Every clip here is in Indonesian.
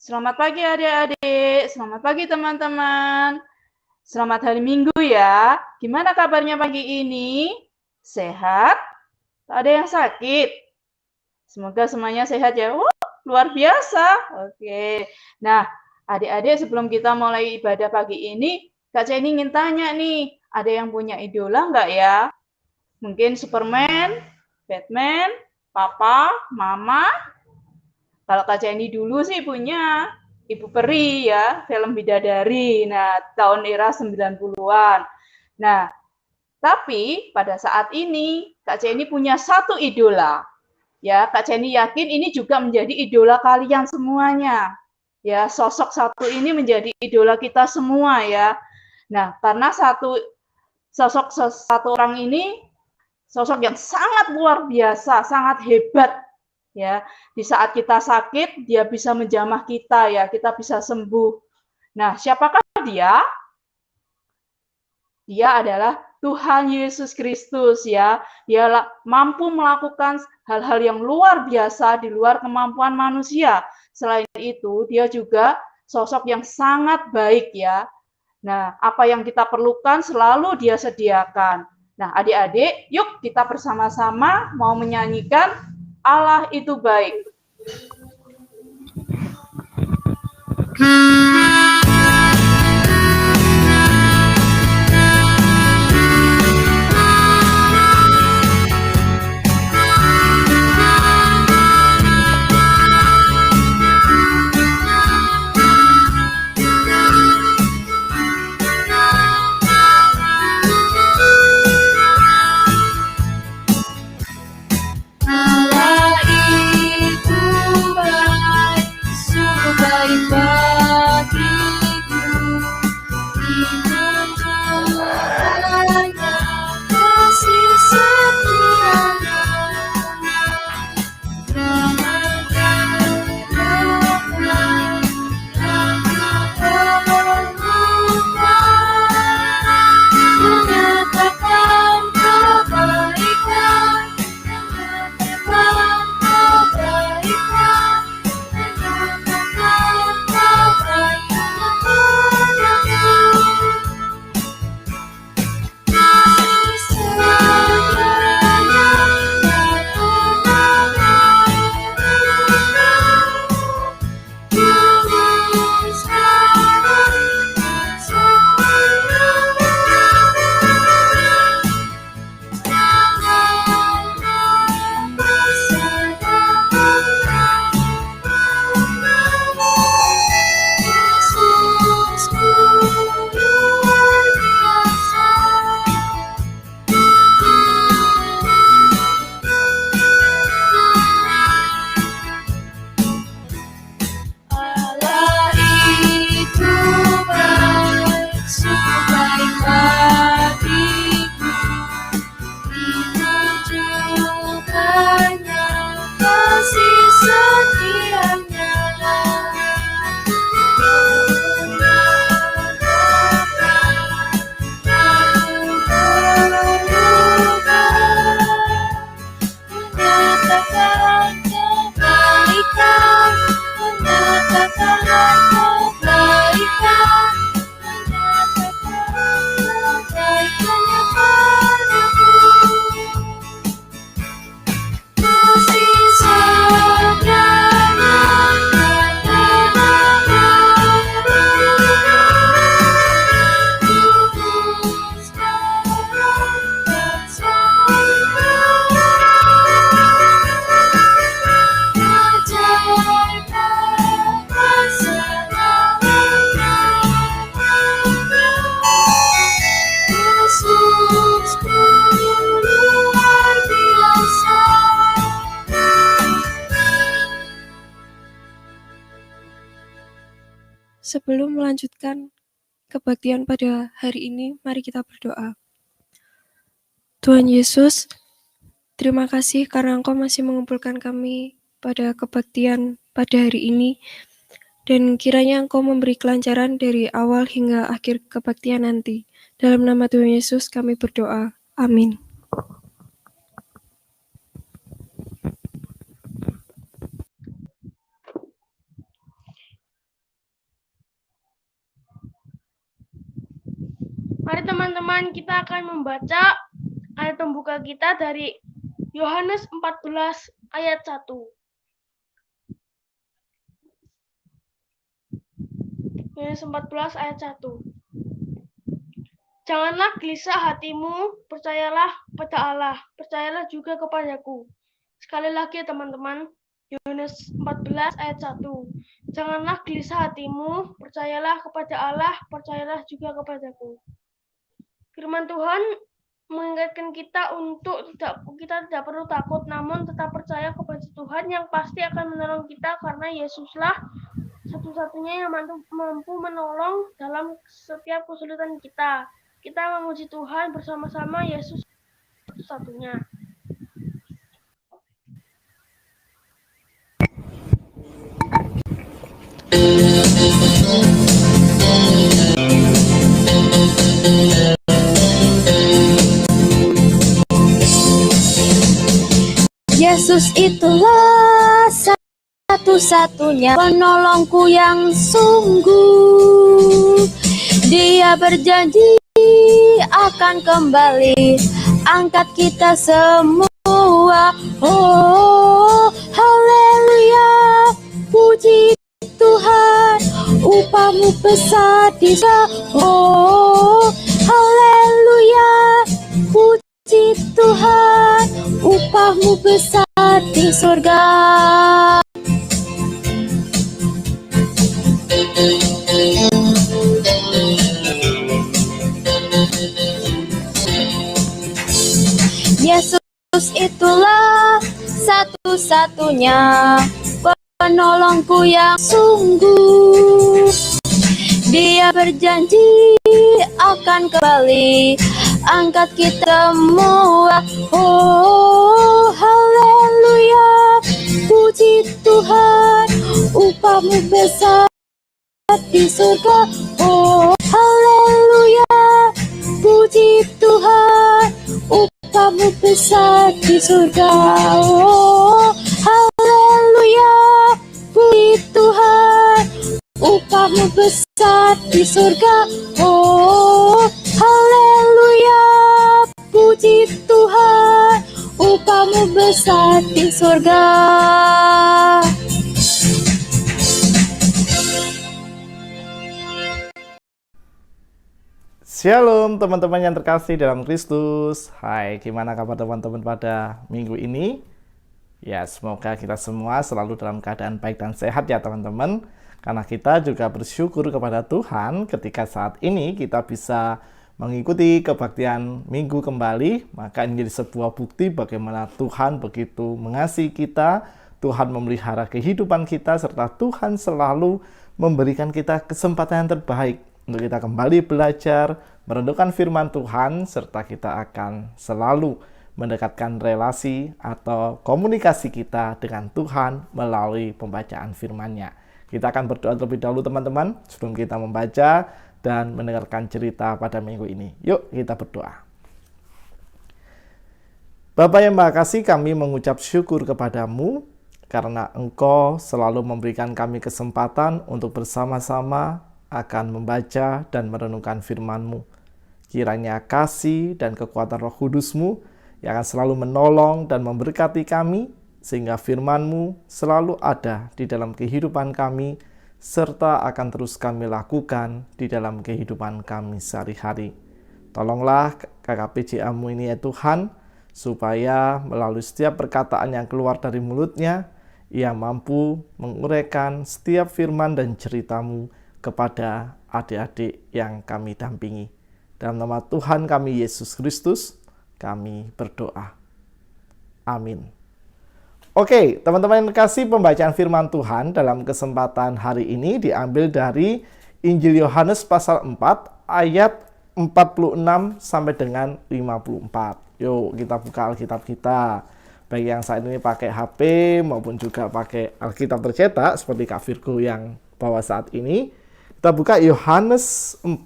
Selamat pagi adik-adik, selamat pagi teman-teman. Selamat hari Minggu ya. Gimana kabarnya pagi ini? Sehat? Tak ada yang sakit? Semoga semuanya sehat ya. Luar biasa. Oke. Nah, adik-adik sebelum kita mulai ibadah pagi ini, Kak Jenny ingin tanya nih, ada yang punya idola nggak ya? Mungkin Superman, Batman, Papa, Mama. Kalau Kak Jenny dulu sih punya Ibu Peri ya, film Bidadari. Nah, tahun era 90-an. Nah, tapi pada saat ini Kak Jenny punya satu idola. Ya, Kak Jenny yakin ini juga menjadi idola kalian semuanya. Ya, sosok satu ini menjadi idola kita semua ya. Nah, karena satu orang ini sosok yang sangat luar biasa, sangat hebat ya. Di saat kita sakit, dia bisa menjamah kita ya, kita bisa sembuh. Nah, siapakah dia? Dia adalah Tuhan Yesus Kristus ya. Dia mampu melakukan hal-hal yang luar biasa di luar kemampuan manusia. Selain itu, dia juga sosok yang sangat baik ya. Nah, apa yang kita perlukan selalu dia sediakan. Nah, adik-adik, yuk kita bersama-sama mau menyanyikan Allah itu baik. Sebelum melanjutkan kebaktian pada hari ini, mari kita berdoa. Tuhan Yesus, terima kasih karena Engkau masih mengumpulkan kami pada kebaktian pada hari ini, dan kiranya Engkau memberi kelancaran dari awal hingga akhir kebaktian nanti. Dalam nama Tuhan Yesus kami berdoa. Amin. Mari teman-teman, kita akan membaca ayat pembuka kita dari Yohanes 14 ayat 1. Yohanes 14 ayat 1. Janganlah gelisah hatimu, percayalah pada Allah, percayalah juga kepadaku. Sekali lagi ya teman-teman, Yohanes 14 ayat 1. Janganlah gelisah hatimu, percayalah kepada Allah, percayalah juga kepadaku. Firman Tuhan mengingatkan kita untuk kita tidak perlu takut, namun tetap percaya kepada Tuhan yang pasti akan menolong kita, karena Yesuslah satu-satunya yang mampu menolong dalam setiap kesulitan kita. Kita memuji Tuhan bersama-sama, Yesus satu-satunya. Yesus itulah satu-satunya penolongku yang sungguh. Dia berjanji akan kembali angkat kita semua. Oh, haleluya, puji Tuhan, upahmu besar di surga. Oh, haleluya, puji Tuhan, upahmu besar di surga. Yesus itulah satu-satunya penolongku yang sungguh. Dia berjanji akan kembali angkat kita semua. Oh, haleluya, puji Tuhan, upahmu besar di surga. Oh, haleluya, puji Tuhan, upahmu besar di surga. Oh, haleluya, puji Tuhan, upahmu besar di surga. Oh, haleluya, puji Tuhan, upahmu besar di surga. Shalom teman-teman yang terkasih dalam Kristus. Hai, gimana kabar teman-teman pada minggu ini? Ya, semoga kita semua selalu dalam keadaan baik dan sehat ya teman-teman. Karena kita juga bersyukur kepada Tuhan ketika saat ini kita bisa mengikuti kebaktian minggu kembali. Maka ini menjadi sebuah bukti bagaimana Tuhan begitu mengasihi kita, Tuhan memelihara kehidupan kita, serta Tuhan selalu memberikan kita kesempatan yang terbaik untuk kita kembali belajar, merenungkan firman Tuhan, serta kita akan selalu mendekatkan relasi atau komunikasi kita dengan Tuhan melalui pembacaan firman-Nya. Kita akan berdoa terlebih dahulu teman-teman, sebelum kita membaca dan mendengarkan cerita pada minggu ini. Yuk kita berdoa. Bapa yang Maha Kasih, kami mengucap syukur kepadamu, karena Engkau selalu memberikan kami kesempatan untuk bersama-sama akan membaca dan merenungkan firman-Mu. Kiranya kasih dan kekuatan Roh Kudus-Mu yang akan selalu menolong dan memberkati kami, sehingga firman-Mu selalu ada di dalam kehidupan kami, serta akan terus kami lakukan di dalam kehidupan kami sehari-hari. Tolonglah KKPJA-Mu ini ya Tuhan, supaya melalui setiap perkataan yang keluar dari mulutnya, ia mampu menguraikan setiap firman dan cerita-Mu kepada adik-adik yang kami dampingi. Dalam nama Tuhan kami Yesus Kristus, kami berdoa. Amin. Oke, teman-teman yang terkasih, pembacaan firman Tuhan dalam kesempatan hari ini diambil dari Injil Yohanes pasal 4 ayat 46 sampai dengan 54. Yuk kita buka Alkitab kita. Baik yang saat ini pakai HP maupun juga pakai Alkitab tercetak seperti Kak Virgo yang bawa saat ini. Kita buka Yohanes 4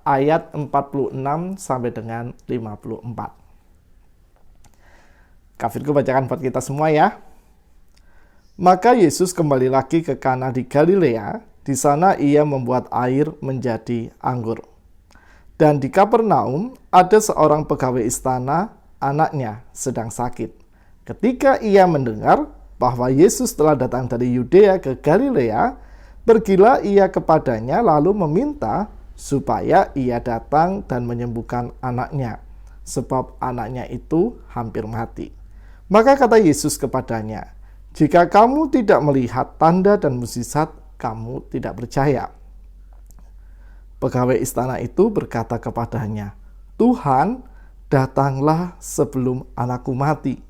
ayat 46 sampai dengan 54. Kak Virgo bacakan buat kita semua ya. Maka Yesus kembali lagi ke Kana di Galilea. Di sana ia membuat air menjadi anggur. Dan di Kapernaum ada seorang pegawai istana, anaknya sedang sakit. Ketika ia mendengar bahwa Yesus telah datang dari Yudea ke Galilea, pergilah ia kepadanya lalu meminta supaya ia datang dan menyembuhkan anaknya, sebab anaknya itu hampir mati. Maka kata Yesus kepadanya, "Jika kamu tidak melihat tanda dan mukjizat, kamu tidak percaya." Pegawai istana itu berkata kepadanya, "Tuhan, datanglah sebelum anakku mati."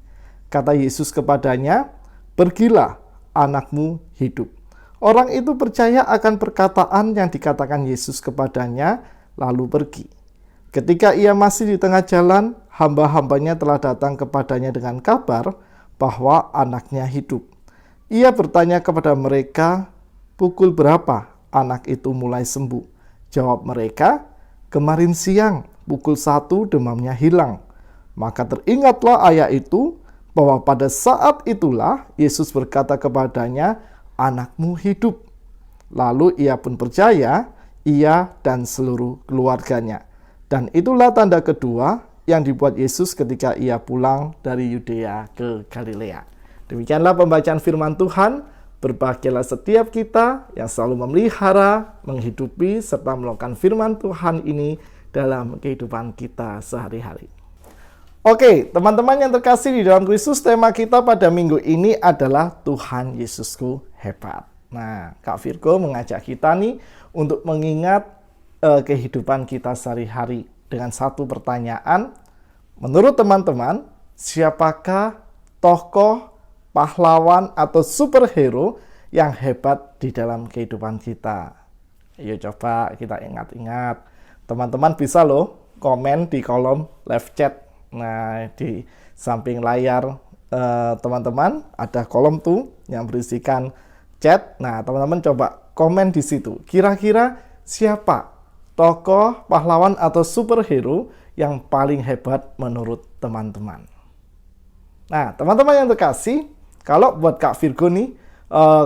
Kata Yesus kepadanya, "Pergilah, anakmu hidup." Orang itu percaya akan perkataan yang dikatakan Yesus kepadanya, lalu pergi. Ketika ia masih di tengah jalan, hamba-hambanya telah datang kepadanya dengan kabar bahwa anaknya hidup. Ia bertanya kepada mereka, "Pukul berapa anak itu mulai sembuh?" Jawab mereka, "Kemarin siang, pukul 1 demamnya hilang." Maka teringatlah ayah itu bahwa pada saat itulah Yesus berkata kepadanya, "Anakmu hidup." Lalu ia pun percaya, ia dan seluruh keluarganya. Dan itulah tanda kedua yang dibuat Yesus ketika ia pulang dari Yudea ke Galilea. Demikianlah pembacaan firman Tuhan. Berbahagialah setiap kita yang selalu memelihara, menghidupi, serta melakukan firman Tuhan ini dalam kehidupan kita sehari-hari. Oke, teman-teman yang terkasih di dalam Kristus, tema kita pada minggu ini adalah Tuhan Yesusku hebat. Nah, Kak Virgo mengajak kita nih untuk mengingat kehidupan kita sehari-hari dengan satu pertanyaan. Menurut teman-teman, siapakah tokoh, pahlawan, atau superhero yang hebat di dalam kehidupan kita? Ayo coba kita ingat-ingat. Teman-teman bisa loh komen di kolom live chat. Nah, di samping layar teman-teman ada kolom tuh yang berisikan chat. Nah, teman-teman coba komen di situ. Kira-kira siapa tokoh, pahlawan, atau superhero yang paling hebat menurut teman-teman? Nah, teman-teman yang terkasih, kalau buat Kak Virgo nih,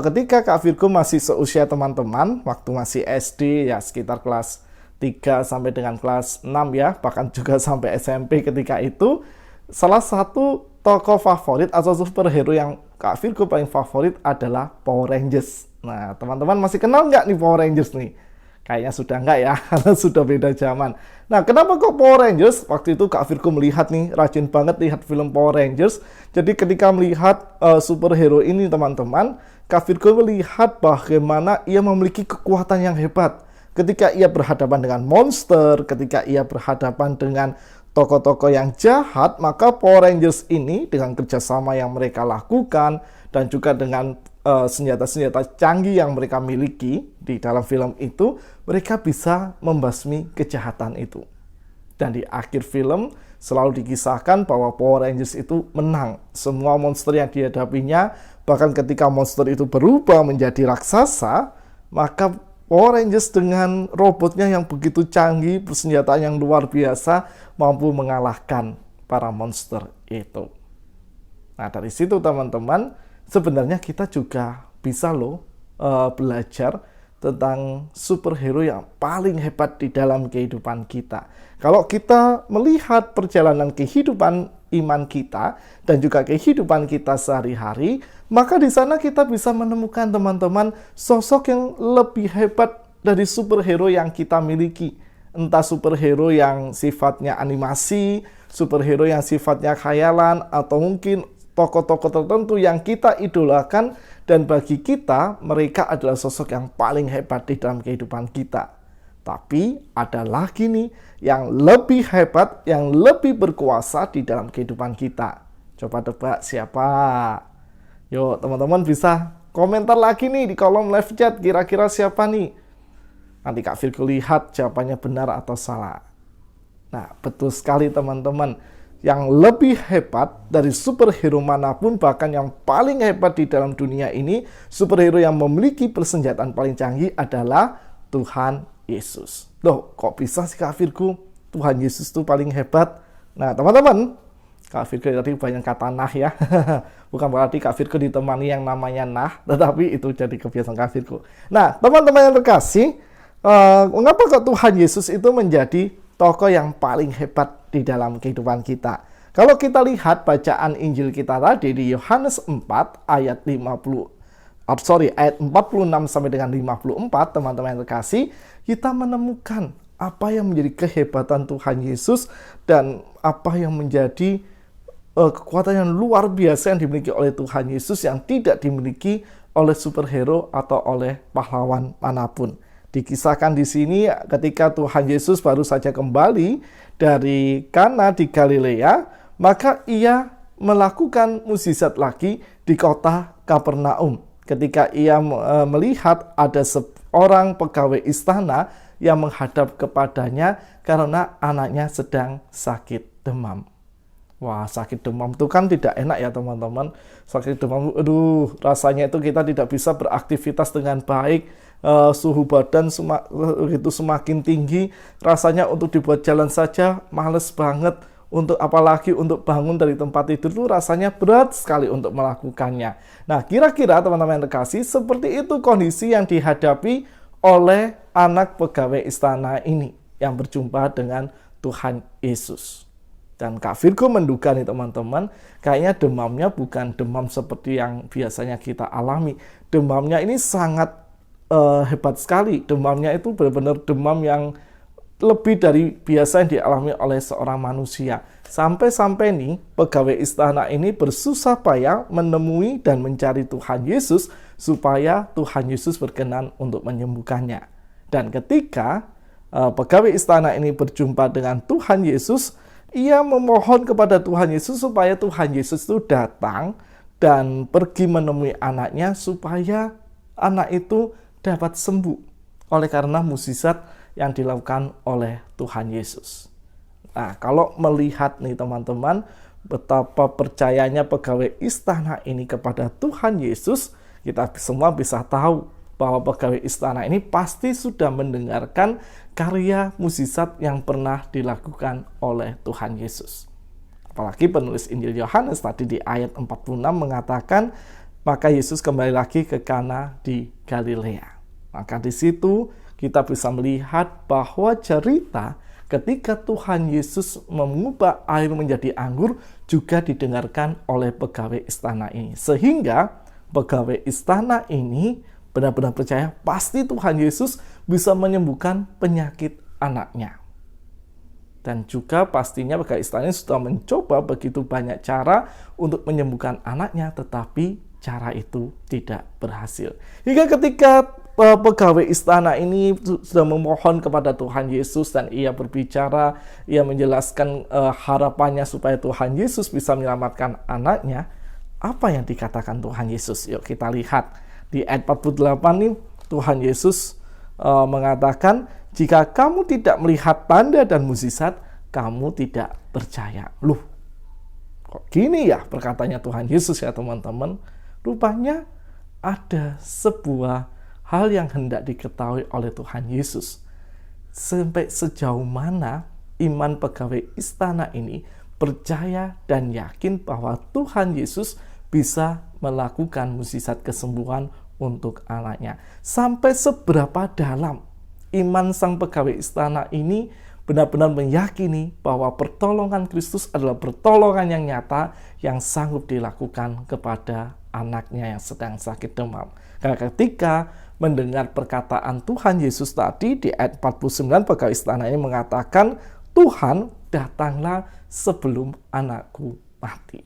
ketika Kak Virgo masih seusia teman-teman, waktu masih SD ya sekitar kelas 3 sampai dengan kelas 6 ya, bahkan juga sampai SMP ketika itu, salah satu tokoh favorit atau superhero yang Kak Virgo paling favorit adalah Power Rangers. Nah, teman-teman masih kenal nggak nih Power Rangers nih? Kayaknya sudah enggak ya, karena sudah beda zaman. Nah, kenapa kok Power Rangers? Waktu itu Kak Virgo melihat nih, rajin banget lihat film Power Rangers. Jadi ketika melihat superhero ini teman-teman, Kak Virgo melihat bagaimana ia memiliki kekuatan yang hebat. Ketika ia berhadapan dengan monster, ketika ia berhadapan dengan tokoh-tokoh yang jahat, maka Power Rangers ini dengan kerjasama yang mereka lakukan, dan juga dengan senjata-senjata canggih yang mereka miliki di dalam film itu, mereka bisa membasmi kejahatan itu. Dan di akhir film selalu dikisahkan bahwa Power Rangers itu menang semua monster yang dihadapinya. Bahkan ketika monster itu berubah menjadi raksasa, maka Power Rangers dengan robotnya yang begitu canggih, persenjataan yang luar biasa, mampu mengalahkan para monster itu. Nah, dari situ teman-teman, sebenarnya kita juga bisa loh belajar tentang superhero yang paling hebat di dalam kehidupan kita. Kalau kita melihat perjalanan kehidupan iman kita dan juga kehidupan kita sehari-hari, maka di sana kita bisa menemukan teman-teman sosok yang lebih hebat dari superhero yang kita miliki. Entah superhero yang sifatnya animasi, superhero yang sifatnya khayalan, atau mungkin tokoh-tokoh tertentu yang kita idolakan, dan bagi kita mereka adalah sosok yang paling hebat di dalam kehidupan kita. Tapi ada lagi nih yang lebih hebat, yang lebih berkuasa di dalam kehidupan kita. Coba tebak siapa? Yuk teman-teman bisa komentar lagi nih di kolom live chat, kira-kira siapa nih? Nanti Kak Virgo lihat jawabannya benar atau salah. Nah, betul sekali teman-teman. Yang lebih hebat dari superhero manapun, bahkan yang paling hebat di dalam dunia ini, superhero yang memiliki persenjataan paling canggih adalah Tuhan Yesus. Loh, kok bisa sih Kak Virgo? Tuhan Yesus itu paling hebat. Nah, teman-teman, Kak Virgo tadi banyak kata nah ya. Bukan berarti Kak Virgo ditemani yang namanya nah, tetapi itu jadi kebiasaan Kak Virgo. Nah, teman-teman yang terkasih, mengapa kok Tuhan Yesus itu menjadi tokoh yang paling hebat di dalam kehidupan kita. Kalau kita lihat bacaan Injil kita tadi di Yohanes 4 ayat 46 sampai dengan 54, teman-teman yang terkasih, kita menemukan apa yang menjadi kehebatan Tuhan Yesus dan apa yang menjadi kekuatan yang luar biasa yang dimiliki oleh Tuhan Yesus yang tidak dimiliki oleh superhero atau oleh pahlawan manapun. Dikisahkan di sini ketika Tuhan Yesus baru saja kembali dari Kana di Galilea, maka ia melakukan mukjizat lagi di kota Kapernaum. Ketika ia melihat ada seorang pegawai istana yang menghadap kepadanya karena anaknya sedang sakit demam. Wah, sakit demam itu kan tidak enak ya teman-teman. Sakit demam, rasanya itu kita tidak bisa beraktivitas dengan baik. Suhu badan semakin tinggi. Rasanya untuk dibuat jalan saja males banget. Untuk apalagi untuk bangun dari tempat tidur itu rasanya berat sekali untuk melakukannya. Nah, kira-kira teman-teman yang terkasih, seperti itu kondisi yang dihadapi oleh anak pegawai istana ini yang berjumpa dengan Tuhan Yesus. Dan Kak Virgo menduga nih teman-teman, kayaknya demamnya bukan demam seperti yang biasanya kita alami. Demamnya ini sangat hebat sekali. Demamnya itu benar-benar demam yang lebih dari biasa yang dialami oleh seorang manusia. Sampai-sampai nih pegawai istana ini bersusah payah menemui dan mencari Tuhan Yesus supaya Tuhan Yesus berkenan untuk menyembuhkannya. Dan ketika pegawai istana ini berjumpa dengan Tuhan Yesus, ia memohon kepada Tuhan Yesus supaya Tuhan Yesus itu datang dan pergi menemui anaknya supaya anak itu dapat sembuh oleh karena mukjizat yang dilakukan oleh Tuhan Yesus. Nah, kalau melihat nih teman-teman, betapa percayanya pegawai istana ini kepada Tuhan Yesus, kita semua bisa tahu bahwa pegawai istana ini pasti sudah mendengarkan karya mukjizat yang pernah dilakukan oleh Tuhan Yesus. Apalagi penulis Injil Yohanes tadi di ayat 46 mengatakan, maka Yesus kembali lagi ke Kana di Galilea. Maka di situ kita bisa melihat bahwa cerita ketika Tuhan Yesus mengubah air menjadi anggur juga didengarkan oleh pegawai istana ini. Sehingga pegawai istana ini benar-benar percaya pasti Tuhan Yesus bisa menyembuhkan penyakit anaknya. Dan juga pastinya pegawai istana ini sudah mencoba begitu banyak cara untuk menyembuhkan anaknya, tetapi cara itu tidak berhasil. Hingga ketika pegawai istana ini sudah memohon kepada Tuhan Yesus dan ia berbicara, ia menjelaskan harapannya supaya Tuhan Yesus bisa menyelamatkan anaknya. Apa yang dikatakan Tuhan Yesus? Yuk kita lihat di ayat 48 nih, Tuhan Yesus mengatakan, jika kamu tidak melihat tanda dan mukjizat, kamu tidak percaya. Loh, kok gini ya perkataannya Tuhan Yesus ya teman-teman? Rupanya ada sebuah hal yang hendak diketahui oleh Tuhan Yesus. Sampai sejauh mana iman pegawai istana ini percaya dan yakin bahwa Tuhan Yesus bisa melakukan mukjizat kesembuhan untuk anaknya. Sampai seberapa dalam iman sang pegawai istana ini benar-benar meyakini bahwa pertolongan Kristus adalah pertolongan yang nyata yang sanggup dilakukan kepada anaknya yang sedang sakit demam. Karena ketika mendengar perkataan Tuhan Yesus tadi di ayat 49, pegawai istana ini mengatakan, Tuhan, datanglah sebelum anakku mati.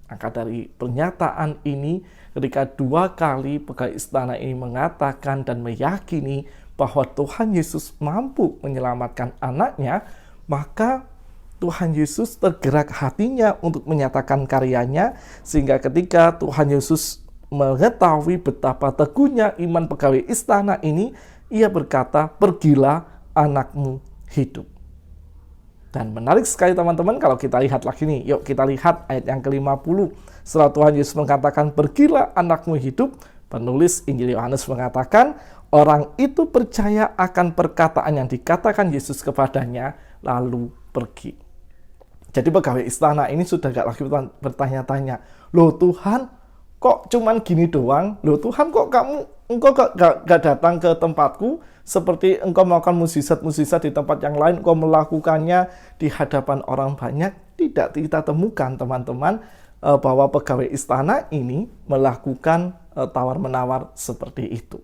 Maka dari pernyataan ini, ketika dua kali pegawai istana ini mengatakan dan meyakini bahwa Tuhan Yesus mampu menyelamatkan anaknya, maka Tuhan Yesus tergerak hatinya untuk menyatakan karyanya, sehingga ketika Tuhan Yesus mengetahui betapa teguhnya iman pegawai istana ini, ia berkata, pergilah, anakmu hidup. Dan menarik sekali teman-teman kalau kita lihat lagi nih. Yuk kita lihat ayat yang ke-50. Setelah Tuhan Yesus mengatakan, pergilah, anakmu hidup, penulis Injil Yohanes mengatakan, orang itu percaya akan perkataan yang dikatakan Yesus kepadanya, lalu pergi. Jadi pegawai istana ini sudah gak lagi bertanya-tanya, loh Tuhan, kok cuman gini doang? Loh Tuhan, kok engkau gak datang ke tempatku seperti engkau melakukan mukjizat-mukjizat di tempat yang lain, engkau melakukannya di hadapan orang banyak? Tidak kita temukan teman-teman bahwa pegawai istana ini melakukan tawar-menawar seperti itu.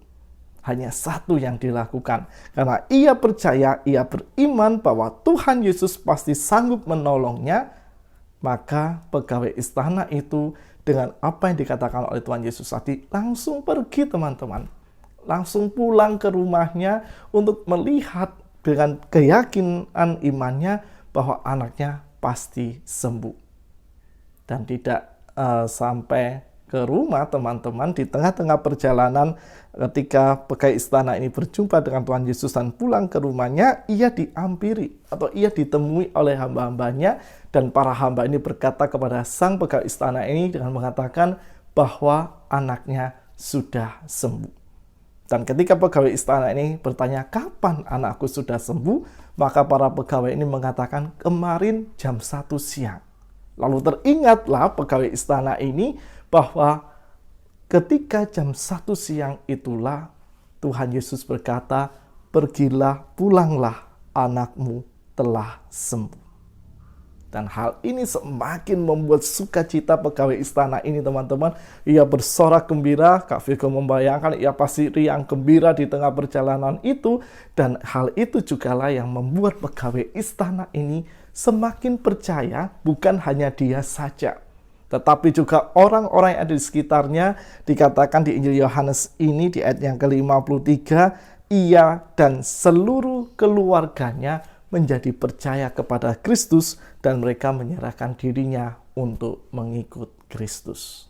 Hanya satu yang dilakukan, karena ia percaya, ia beriman bahwa Tuhan Yesus pasti sanggup menolongnya, maka pegawai istana itu dengan apa yang dikatakan oleh Tuhan Yesus tadi langsung pergi teman-teman. Langsung pulang ke rumahnya untuk melihat dengan keyakinan imannya bahwa anaknya pasti sembuh. Dan tidak sampai ke rumah teman-teman, di tengah-tengah perjalanan ketika pegawai istana ini berjumpa dengan Tuhan Yesus dan pulang ke rumahnya, ia diampiri atau ia ditemui oleh hamba-hambanya, dan para hamba ini berkata kepada sang pegawai istana ini dengan mengatakan bahwa anaknya sudah sembuh. Dan ketika pegawai istana ini bertanya kapan anakku sudah sembuh, maka para pegawai ini mengatakan kemarin jam 1 siang. Lalu teringatlah pegawai istana ini bahwa ketika jam 1 siang itulah Tuhan Yesus berkata, pergilah, pulanglah, anakmu telah sembuh. Dan hal ini semakin membuat sukacita pegawai istana ini teman-teman. Ia bersorak gembira, Kak Virgo membayangkan ia pasti riang gembira di tengah perjalanan itu. Dan hal itu jugalah yang membuat pegawai istana ini semakin percaya, bukan hanya dia saja, tetapi juga orang-orang yang ada di sekitarnya. Dikatakan di Injil Yohanes ini di ayat yang ke-53, ia dan seluruh keluarganya menjadi percaya kepada Kristus dan mereka menyerahkan dirinya untuk mengikut Kristus.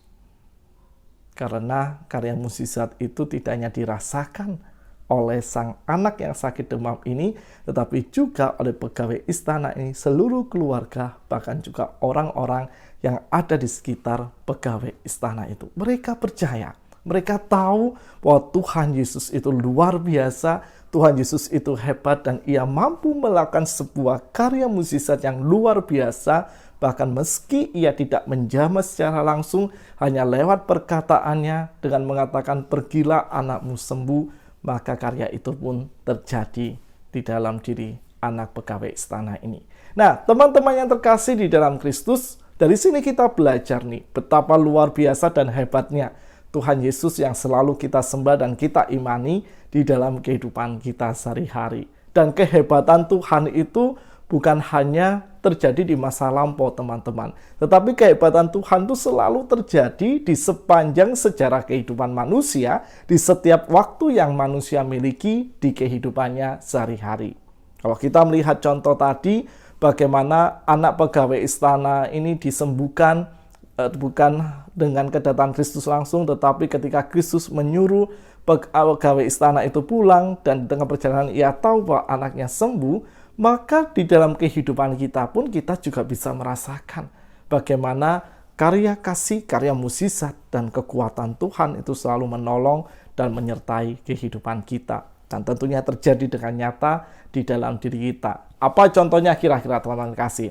Karena karya mukjizat itu tidak hanya dirasakan oleh sang anak yang sakit demam ini, tetapi juga oleh pegawai istana ini, seluruh keluarga, bahkan juga orang-orang yang ada di sekitar pegawai istana itu. Mereka percaya, mereka tahu bahwa Tuhan Yesus itu luar biasa, Tuhan Yesus itu hebat, dan ia mampu melakukan sebuah karya mukjizat yang luar biasa. Bahkan meski ia tidak menjamah secara langsung, hanya lewat perkataannya dengan mengatakan pergilah anakmu sembuh, maka karya itu pun terjadi di dalam diri anak pegawai istana ini. Nah, teman-teman yang terkasih di dalam Kristus, dari sini kita belajar nih betapa luar biasa dan hebatnya Tuhan Yesus yang selalu kita sembah dan kita imani di dalam kehidupan kita sehari-hari. Dan kehebatan Tuhan itu bukan hanya terjadi di masa lampau teman-teman, tetapi kehebatan Tuhan itu selalu terjadi di sepanjang sejarah kehidupan manusia, di setiap waktu yang manusia miliki di kehidupannya sehari-hari. Kalau kita melihat contoh tadi, bagaimana anak pegawai istana ini disembuhkan, bukan dengan kedatangan Kristus langsung, tetapi ketika Kristus menyuruh pegawai istana itu pulang, dan di tengah perjalanan ia tahu bahwa anaknya sembuh, maka di dalam kehidupan kita pun kita juga bisa merasakan bagaimana karya kasih, karya mukjizat, dan kekuatan Tuhan itu selalu menolong dan menyertai kehidupan kita. Dan tentunya terjadi dengan nyata di dalam diri kita. Apa contohnya kira-kira teman-teman kasih?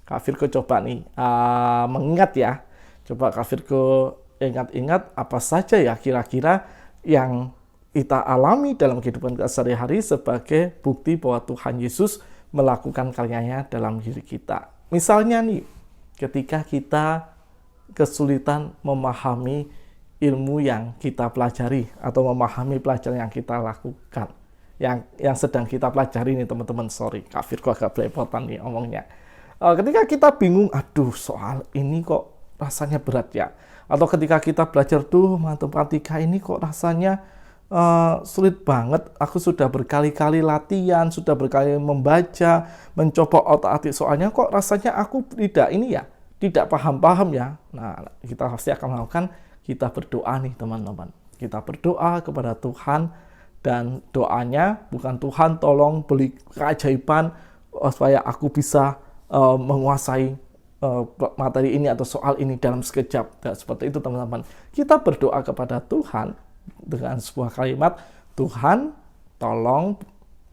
Kak Virgo coba nih mengingat ya. Coba Kak Virgo ingat-ingat apa saja ya kira-kira yang kita alami dalam kehidupan kita sehari-hari sebagai bukti bahwa Tuhan Yesus melakukan karyanya dalam diri kita. Misalnya nih, ketika kita kesulitan memahami ilmu yang kita pelajari atau memahami pelajaran yang kita lakukan, yang sedang kita pelajari nih teman-teman. Sorry, Kak Virgo agak belepotan nih omongnya. Ketika kita bingung, aduh soal ini kok rasanya berat ya. Atau ketika kita belajar, matematika ini kok rasanya sulit banget. Aku sudah berkali-kali latihan, sudah berkali membaca, mencoba otak-atik soalnya kok rasanya aku tidak paham-paham ya. Nah, kita pasti akan melakukan, kita berdoa nih teman-teman. Kita berdoa kepada Tuhan, dan doanya bukan Tuhan tolong beri keajaiban supaya aku bisa menguasai materi ini atau soal ini dalam sekejap. Nah, seperti itu teman-teman. Kita berdoa kepada Tuhan dengan sebuah kalimat, Tuhan tolong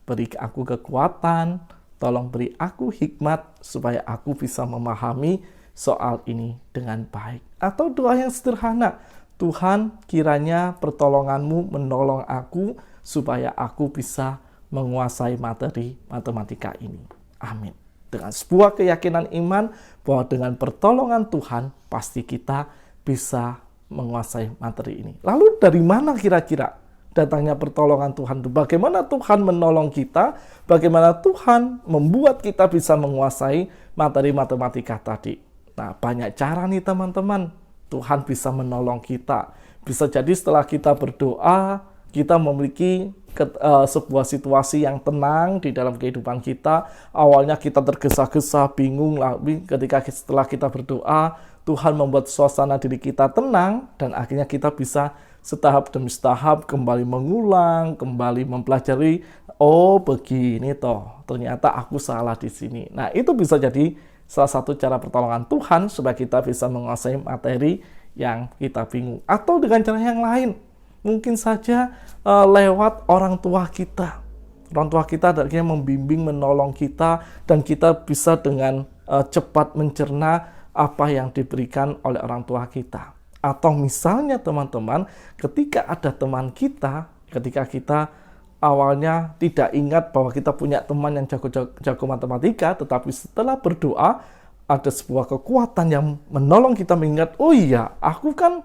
beri aku kekuatan, tolong beri aku hikmat supaya aku bisa memahami soal ini dengan baik. Atau doa yang sederhana, Tuhan, kiranya pertolongan-Mu menolong aku supaya aku bisa menguasai materi matematika ini. Amin. Dengan sebuah keyakinan iman bahwa dengan pertolongan Tuhan, pasti kita bisa menguasai materi ini. Lalu dari mana kira-kira datangnya pertolongan Tuhan itu? Bagaimana Tuhan menolong kita? Bagaimana Tuhan membuat kita bisa menguasai materi matematika tadi? Nah, banyak cara nih teman-teman. Tuhan bisa menolong kita. Bisa jadi setelah kita berdoa, kita memiliki sebuah situasi yang tenang di dalam kehidupan kita. Awalnya kita tergesa-gesa, bingung, ketika setelah kita berdoa, Tuhan membuat suasana diri kita tenang, dan akhirnya kita bisa setahap demi setahap kembali mengulang, kembali mempelajari, oh begini toh, ternyata aku salah di sini. Nah, itu bisa jadi salah satu cara pertolongan Tuhan supaya kita bisa menguasai materi yang kita bingung. Atau dengan cara yang lain, mungkin saja lewat orang tua kita. Orang tua kita akhirnya membimbing, menolong kita, dan kita bisa dengan cepat mencerna apa yang diberikan oleh orang tua kita. Atau misalnya teman-teman, ketika ada teman kita, ketika kita awalnya tidak ingat bahwa kita punya teman yang jago matematika, tetapi setelah berdoa, ada sebuah kekuatan yang menolong kita mengingat, oh iya, aku kan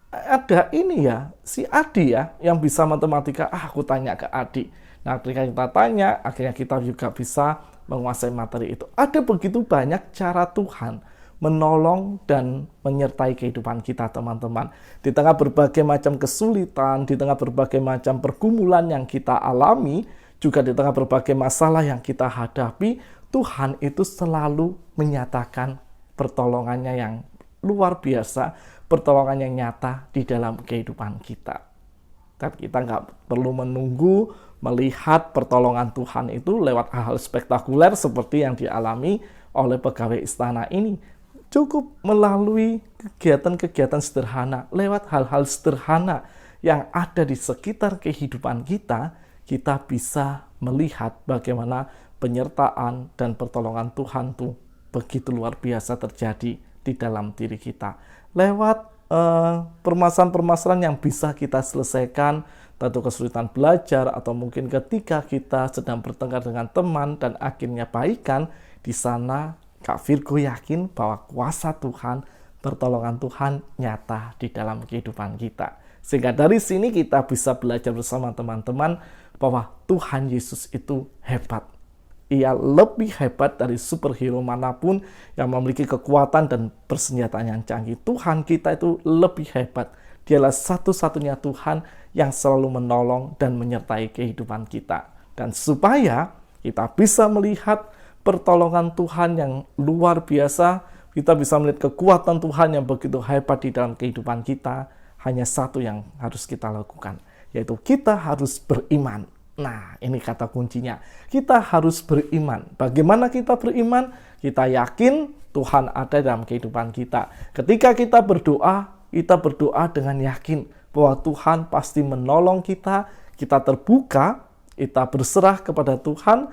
ada ini ya, si Adi ya, yang bisa matematika, aku tanya ke Adi. Nah, ketika kita tanya, akhirnya kita juga bisa menguasai materi itu. Ada begitu banyak cara Tuhan menolong dan menyertai kehidupan kita, teman-teman. Di tengah berbagai macam kesulitan, di tengah berbagai macam pergumulan yang kita alami, juga di tengah berbagai masalah yang kita hadapi, Tuhan itu selalu menyatakan pertolongannya yang luar biasa, pertolongan yang nyata di dalam kehidupan kita. Dan kita nggak perlu menunggu melihat pertolongan Tuhan itu lewat hal-hal spektakuler seperti yang dialami oleh pegawai istana ini. Cukup melalui kegiatan-kegiatan sederhana, lewat hal-hal sederhana yang ada di sekitar kehidupan kita, kita bisa melihat bagaimana penyertaan dan pertolongan Tuhan itu begitu luar biasa terjadi di dalam diri kita. Lewat permasalahan-permasalahan yang bisa kita selesaikan, tentu kesulitan belajar, atau mungkin ketika kita sedang bertengkar dengan teman dan akhirnya baikan, di sana Kak Virgo yakin bahwa kuasa Tuhan, pertolongan Tuhan nyata di dalam kehidupan kita. Sehingga dari sini kita bisa belajar bersama teman-teman bahwa Tuhan Yesus itu hebat. Ia lebih hebat dari superhero manapun yang memiliki kekuatan dan persenjataan yang canggih. Tuhan kita itu lebih hebat. Dialah satu-satunya Tuhan yang selalu menolong dan menyertai kehidupan kita. Dan supaya kita bisa melihat pertolongan Tuhan yang luar biasa, kita bisa melihat kekuatan Tuhan yang begitu hebat di dalam kehidupan kita, hanya satu yang harus kita lakukan, yaitu kita harus beriman. Nah, ini kata kuncinya. Kita harus beriman. Bagaimana kita beriman? Kita yakin Tuhan ada dalam kehidupan kita. Ketika kita berdoa dengan yakin bahwa Tuhan pasti menolong kita. Kita terbuka, kita berserah kepada Tuhan.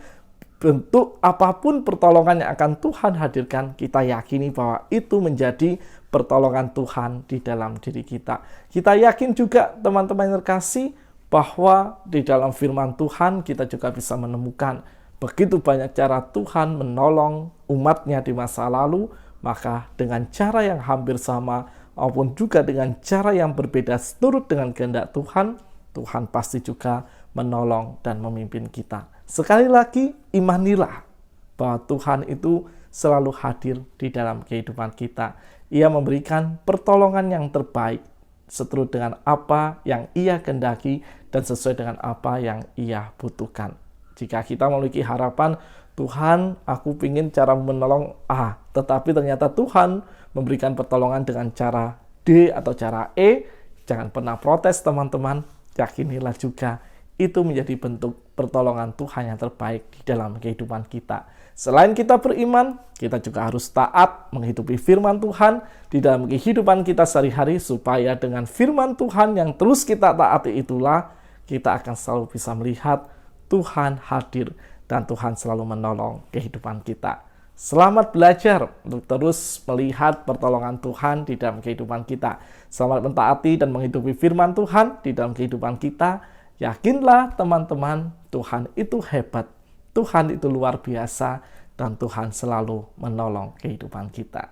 Bentuk apapun pertolongan yang akan Tuhan hadirkan, kita yakini bahwa itu menjadi pertolongan Tuhan di dalam diri kita. Kita yakin juga, teman-teman yang terkasih, bahwa di dalam firman Tuhan kita juga bisa menemukan begitu banyak cara Tuhan menolong umatnya di masa lalu. Maka dengan cara yang hampir sama maupun juga dengan cara yang berbeda seturut dengan kehendak Tuhan, Tuhan pasti juga menolong dan memimpin kita. Sekali lagi, imanilah bahwa Tuhan itu selalu hadir di dalam kehidupan kita. Ia memberikan pertolongan yang terbaik seturut dengan apa yang Ia kehendaki dan sesuai dengan apa yang Ia butuhkan. Jika kita memiliki harapan, Tuhan, aku ingin cara menolong A, tetapi ternyata Tuhan memberikan pertolongan dengan cara D atau cara E, jangan pernah protes, teman-teman. Yakinilah juga itu menjadi bentuk pertolongan Tuhan yang terbaik di dalam kehidupan kita. Selain kita beriman, kita juga harus taat menghidupi firman Tuhan di dalam kehidupan kita sehari-hari, supaya dengan firman Tuhan yang terus kita taati itulah kita akan selalu bisa melihat Tuhan hadir dan Tuhan selalu menolong kehidupan kita. Selamat belajar untuk terus melihat pertolongan Tuhan di dalam kehidupan kita. Selamat mentaati dan menghidupi firman Tuhan di dalam kehidupan kita. Yakinlah teman-teman, Tuhan itu hebat, Tuhan itu luar biasa, dan Tuhan selalu menolong kehidupan kita.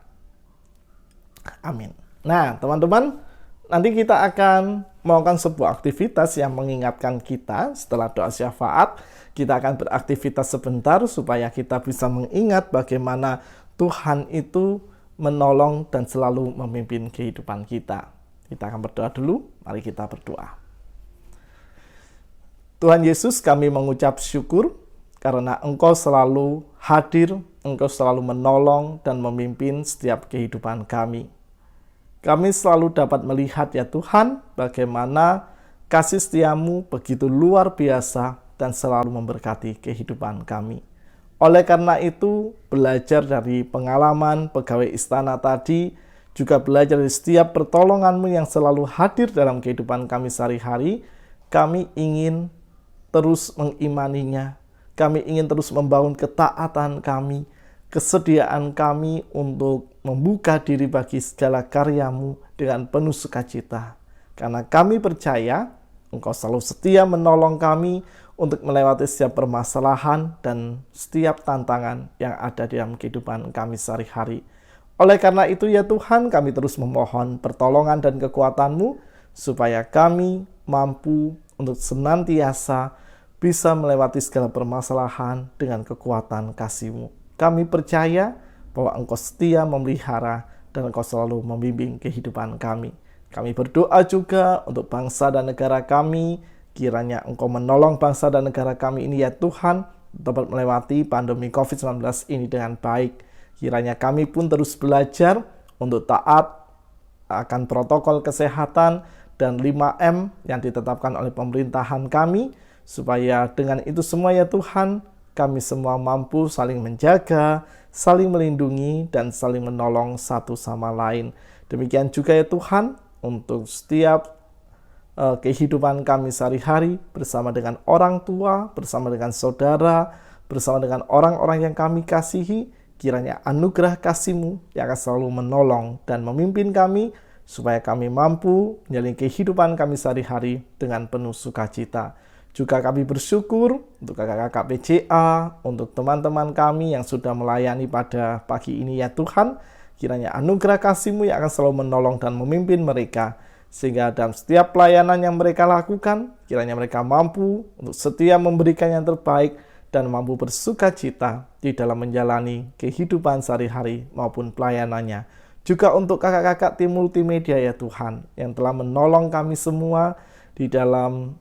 Amin. Nah, teman-teman, nanti kita akan melakukan sebuah aktivitas yang mengingatkan kita setelah doa syafaat. Kita akan beraktivitas sebentar supaya kita bisa mengingat bagaimana Tuhan itu menolong dan selalu memimpin kehidupan kita. Kita akan berdoa dulu. Mari kita berdoa. Tuhan Yesus, kami mengucap syukur karena Engkau selalu hadir, Engkau selalu menolong dan memimpin setiap kehidupan kami. Kami selalu dapat melihat ya Tuhan, bagaimana kasih setiamu begitu luar biasa dan selalu memberkati kehidupan kami. Oleh karena itu, belajar dari pengalaman pegawai istana tadi, juga belajar dari setiap pertolonganmu yang selalu hadir dalam kehidupan kami sehari-hari, kami ingin terus mengimaninya. Kami ingin terus membangun ketaatan kami, kesediaan kami untuk membuka diri bagi segala karyamu dengan penuh sukacita. Karena kami percaya, Engkau selalu setia menolong kami untuk melewati setiap permasalahan dan setiap tantangan yang ada di dalam kehidupan kami sehari-hari. Oleh karena itu ya Tuhan, kami terus memohon pertolongan dan kekuatan-Mu supaya kami mampu untuk senantiasa bisa melewati segala permasalahan dengan kekuatan kasih-Mu. Kami percaya bahwa Engkau setia memelihara dan Engkau selalu membimbing kehidupan kami. Kami berdoa juga untuk bangsa dan negara kami. Kiranya Engkau menolong bangsa dan negara kami ini ya Tuhan, dapat melewati pandemi COVID-19 ini dengan baik. Kiranya kami pun terus belajar untuk taat akan protokol kesehatan dan 5M yang ditetapkan oleh pemerintahan kami, supaya dengan itu semua ya Tuhan, kami semua mampu saling menjaga, saling melindungi, dan saling menolong satu sama lain. Demikian juga ya Tuhan, untuk setiap kehidupan kami sehari-hari bersama dengan orang tua, bersama dengan saudara, bersama dengan orang-orang yang kami kasihi, kiranya anugerah kasih-Mu yang akan selalu menolong dan memimpin kami, supaya kami mampu menjalani kehidupan kami sehari-hari dengan penuh sukacita. Juga kami bersyukur untuk kakak-kakak PCA, untuk teman-teman kami yang sudah melayani pada pagi ini ya Tuhan, kiranya anugerah kasih-Mu yang akan selalu menolong dan memimpin mereka, sehingga dalam setiap pelayanan yang mereka lakukan, kiranya mereka mampu untuk setia memberikan yang terbaik dan mampu bersukacita di dalam menjalani kehidupan sehari-hari maupun pelayanannya. Juga untuk kakak-kakak tim multimedia ya Tuhan, yang telah menolong kami semua di dalam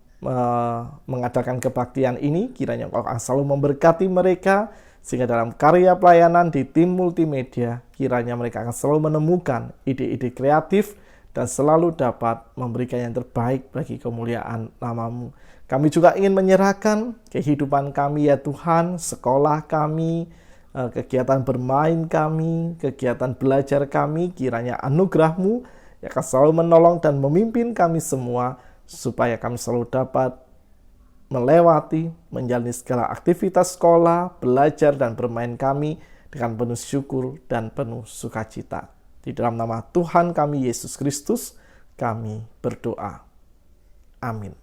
mengadakan kebaktian ini, kiranya Engkau akan selalu memberkati mereka, sehingga dalam karya pelayanan di tim multimedia, kiranya mereka akan selalu menemukan ide-ide kreatif dan selalu dapat memberikan yang terbaik bagi kemuliaan nama-Mu. Kami juga ingin menyerahkan kehidupan kami ya Tuhan, sekolah kami, kegiatan bermain kami, kegiatan belajar kami, kiranya anugerah-Mu yang akan selalu menolong dan memimpin kami semua, supaya kami selalu dapat melewati, menjalani segala aktivitas sekolah, belajar, dan bermain kami dengan penuh syukur dan penuh sukacita. Di dalam nama Tuhan kami Yesus Kristus, kami berdoa. Amin.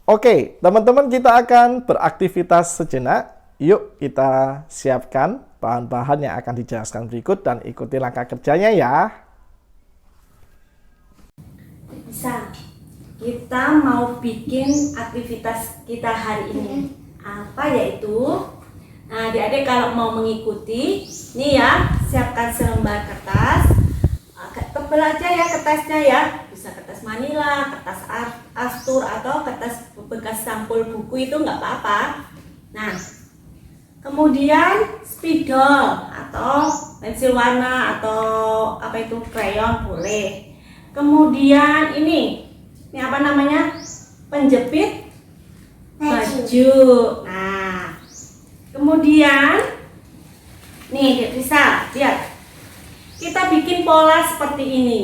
Oke, teman-teman, kita akan beraktivitas sejenak. Yuk kita siapkan bahan-bahan yang akan dijelaskan berikut dan ikuti langkah kerjanya ya. Bisa. Kita mau bikin aktivitas kita hari ini. Apa yaitu? Nah, adik-adik kalau mau mengikuti, nih ya, siapkan selembar kertas. Tebal aja ya kertasnya ya. Bisa kertas manila, kertas astur, atau kertas bekas sampul buku itu nggak apa-apa. Nah, kemudian spidol atau pensil warna atau apa itu krayon boleh. Kemudian ini apa namanya? Penjepit baju. Nah, kemudian nih bisa lihat, kita bikin pola seperti ini.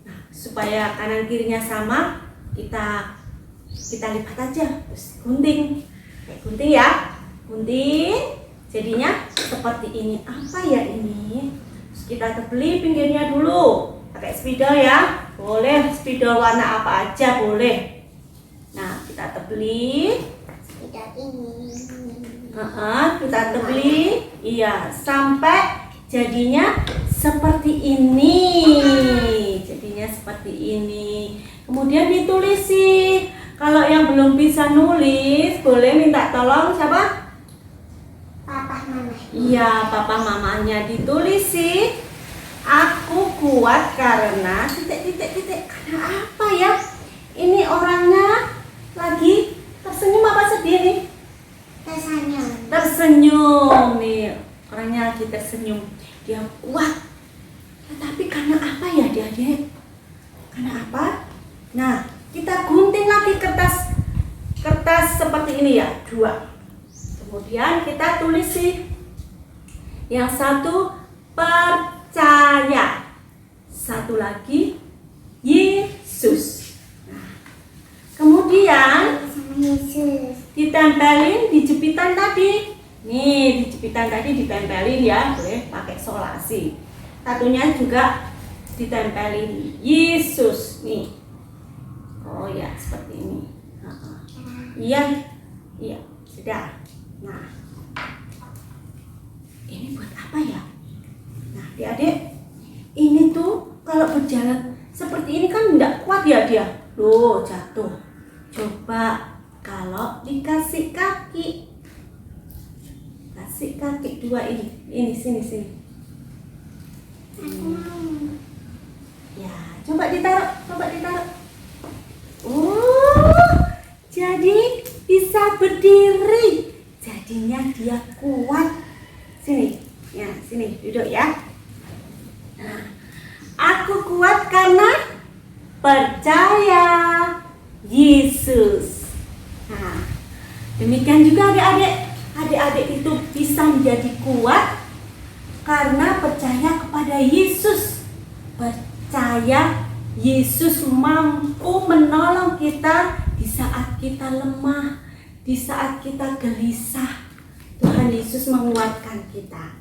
Nah, supaya kanan kirinya sama, kita lipat aja, terus gunting, kayak gunting ya, gunting. Jadinya seperti ini. Apa ya ini? Terus kita tebeli pinggirnya dulu. Pakai spidol ya. Boleh spidol warna apa aja boleh. Nah, kita tebeli. Kita tebeli. Iya, sampai jadinya seperti ini. Jadinya seperti ini. Kemudian ditulisi. Kalau yang belum bisa nulis, boleh minta tolong siapa? Papa mama. Iya, papa mamanya ditulisi. Aku kuat karena titik. Karena apa ya? Ini orangnya lagi tersenyum apa sedih nih? Tersenyum. Tersenyum nih. Orangnya lagi tersenyum. Dia kuat. Tetapi karena apa ya adik-adik? Karena apa? Nah, kita gunting lagi kertas seperti ini ya, 2. Kemudian kita tulisi. Yang satu percaya. Satu lagi Yesus. Nah, kemudian Sama Yesus. ditempelin di jepitan tadi. Nih, di jepitan tadi ditempelin ya, boleh pakai solasi. Satunya juga ditempelin Yesus nih. Oh ya, seperti ini. Iya, sudah. Nah, ini buat apa ya? Nah, adik-adik, ini tuh kalau berjalan seperti ini kan enggak kuat ya dia. Loh, jatuh. Coba kalau dikasih kaki. Kasih kaki 2 ini. Ini sini. Ya, coba ditaruh. Jadi bisa berdiri. Jadinya dia kuat. Sini, ya, sini duduk ya. Nah, aku kuat karena percaya Yesus. Nah, demikian juga adik-adik. Adik-adik itu bisa menjadi kuat karena percaya kepada Yesus. Percaya Yesus mampu menolong kita di saat kita lemah, di saat kita gelisah. Tuhan Yesus menguatkan kita.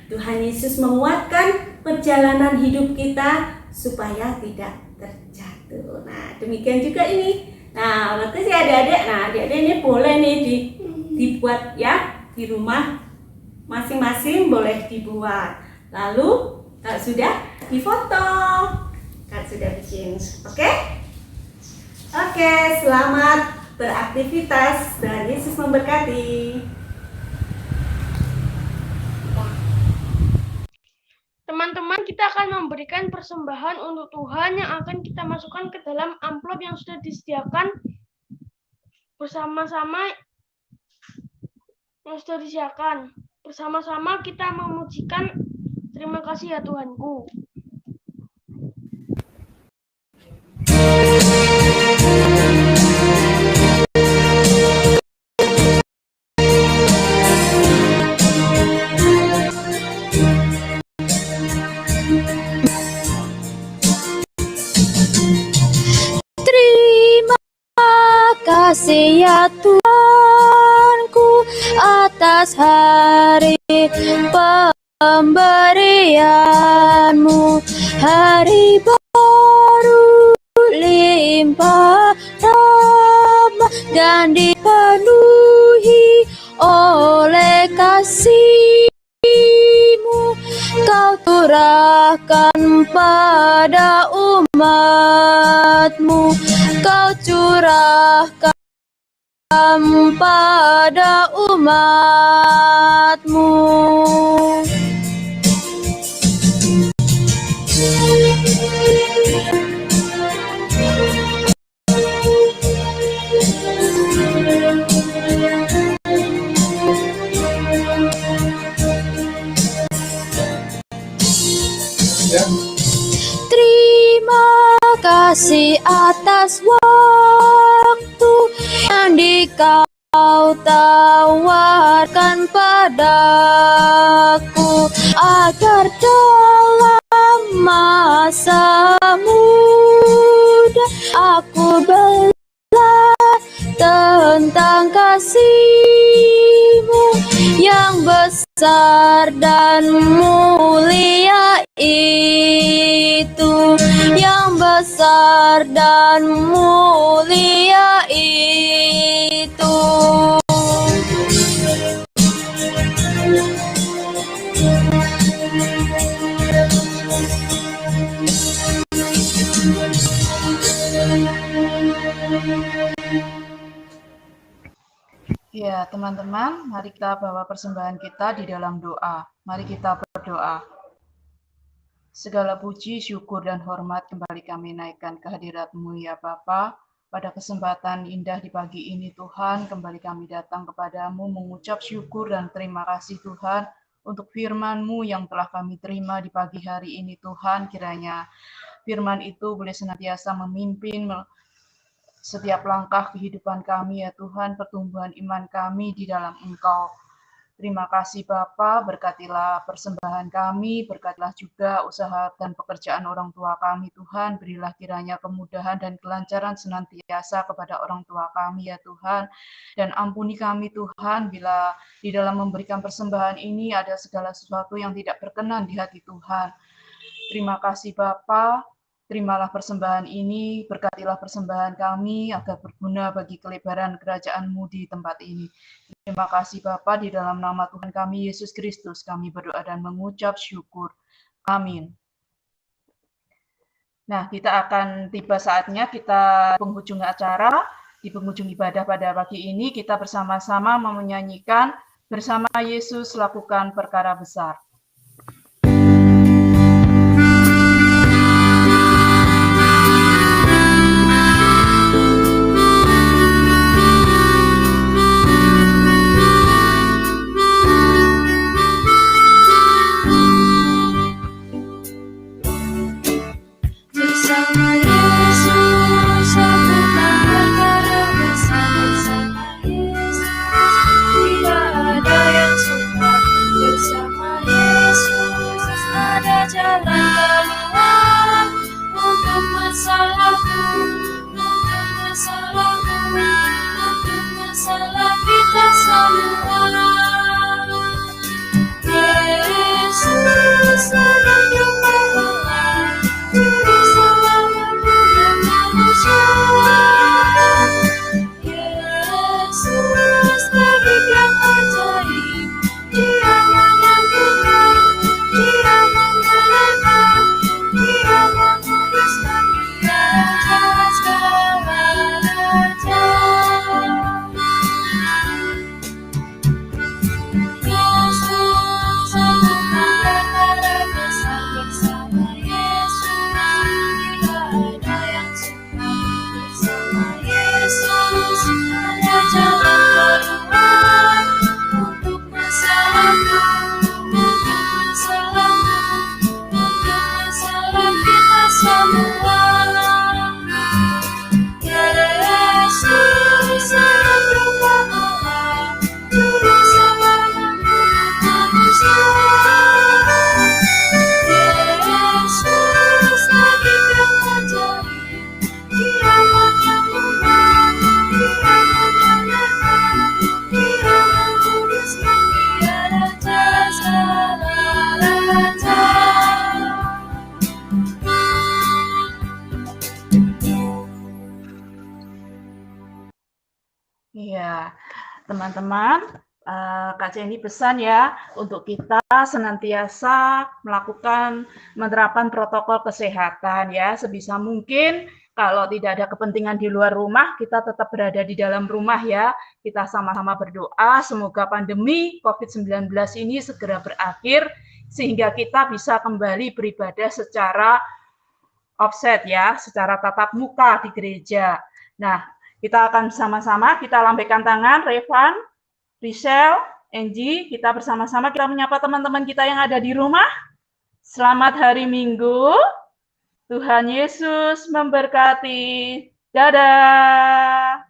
Tuhan Yesus menguatkan perjalanan hidup kita supaya tidak terjatuh. Nah, demikian juga ini. Nah, makasih adik-adik. Nah, adik-adik ini boleh nih dibuat ya di rumah masing-masing, boleh dibuat. Lalu kalau sudah difoto, kalau sudah bikin, oke? Oke, selamat beraktivitas dan Yesus memberkati. Teman-teman, kita akan memberikan persembahan untuk Tuhan yang akan kita masukkan ke dalam amplop yang sudah disediakan bersama-sama, yang sudah disediakan. Bersama-sama kita memujikan, terima kasih ya Tuhanku. Terima kasih ya Tuhanku atas hari pemberianmu, hari baru limpah rahmat dan dipenuhi oleh kasih-Mu. Kau curahkan pada umat-Mu, Kau curahkan pada umat-Mu. Terima kasih atas waktu yang Kau tawarkan padaku, agar dalam masa muda aku belajar tentang kasih-Mu yang besar dan mulia itu, yang besar dan mulia itu. Ya, teman-teman, mari kita bawa persembahan kita di dalam doa. Mari kita berdoa. Segala puji, syukur, dan hormat kembali kami naikkan kehadirat-Mu ya Bapa. Pada kesempatan indah di pagi ini Tuhan, kembali kami datang kepadamu mengucap syukur dan terima kasih Tuhan untuk firman-Mu yang telah kami terima di pagi hari ini Tuhan. Kiranya firman itu boleh senantiasa memimpin setiap langkah kehidupan kami ya Tuhan, pertumbuhan iman kami di dalam Engkau. Terima kasih Bapa, berkatilah persembahan kami, berkatilah juga usaha dan pekerjaan orang tua kami Tuhan, berilah kiranya kemudahan dan kelancaran senantiasa kepada orang tua kami ya Tuhan, dan ampuni kami Tuhan bila di dalam memberikan persembahan ini ada segala sesuatu yang tidak berkenan di hati Tuhan. Terima kasih Bapa. Terimalah persembahan ini, berkatilah persembahan kami agar berguna bagi kelebaran kerajaan-Mu di tempat ini. Terima kasih Bapa, di dalam nama Tuhan kami Yesus Kristus kami berdoa dan mengucap syukur. Amin. Nah, kita akan tiba saatnya kita penghujung acara, di penghujung ibadah pada pagi ini kita bersama-sama menyanyikan Bersama Yesus Lakukan Perkara Besar. Bersama Yesus lakukan perkara besar, bersama Yesus tidak ada yang sukar, bersama Yesus ada jalan keluar untuk masalahku, untuk masalahmu, untuk masalah kita semua. Yesus sedang berpeluang Juru selamat dunia manusia. Yesus tabib yang ajaib, Dia menyembuhkan, Dia menyelamatkan, Dia menguduskan, Dia Raja segala raja. Yesus lakukan perkara besar, bersama Yesus tidak ada yang sukar, bersama Yesus ada jalan keluar untuk masalahku, untuk masalahmu, untuk masalah kita semua. Yesus sedang berpeluang Juru selamat umat manusia. Yesus tabib yang ajaib, Dia menyembuhkan, Dia menyelamatkan, Dia menguduskan, Dia Raja segala raja. Iya, teman-teman, Kak Jenny pesan ya untuk kita senantiasa menerapkan protokol kesehatan ya sebisa mungkin. Kalau tidak ada kepentingan di luar rumah, kita tetap berada di dalam rumah ya. Kita sama-sama berdoa semoga pandemi COVID-19 ini segera berakhir sehingga kita bisa kembali beribadah secara offset ya, secara tatap muka di gereja. Nah, kita akan sama-sama kita lambaikan tangan, Revan, Richelle, Angie, kita bersama-sama kita menyapa teman-teman kita yang ada di rumah. Selamat hari Minggu. Tuhan Yesus memberkati. Dadah.